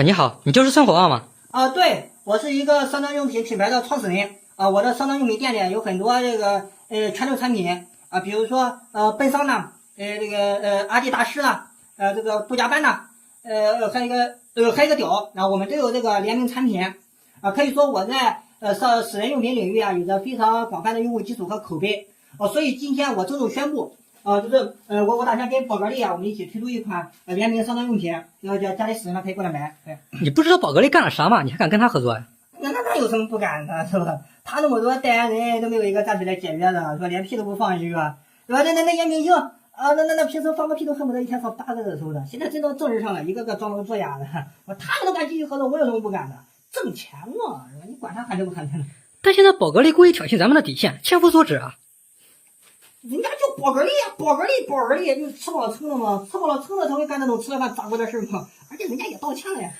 你好，你就是孙火旺吗？对，我是一个商汤用品品牌的创始人。我的商汤用品店里有很多全球产品比如说奔桑呐，阿迪达斯啦，这个杜嘉班呐，还有一个表，然后我们都有这个联名产品可以说我在私人用品领域有着非常广泛的用户基础和口碑所以今天我郑重宣布我打算跟宝格丽我们一起推出一款联名商汤用品，家里使用的可以过来买。对。你不知道宝格丽干了啥吗？你还敢跟他合作呀？那有什么不敢的，是吧？他那么多代言人都没有一个站出来解约的，是吧？连屁都不放一个，对吧？那些明星那平时放个屁都恨不得一天放8个热搜的，现在真到正式上了，一个个装聋作哑的，他们都敢继续合作，我有什么不敢的？挣钱嘛，是吧？你管他喊挣不喊钱呢？但现在宝格丽故意挑衅咱们的底线，千夫所指啊！人家就宝格丽，就吃饱了撑的嘛，吃饱了撑的才会干那种吃了饭砸锅的事嘛，而且人家也道歉了呀。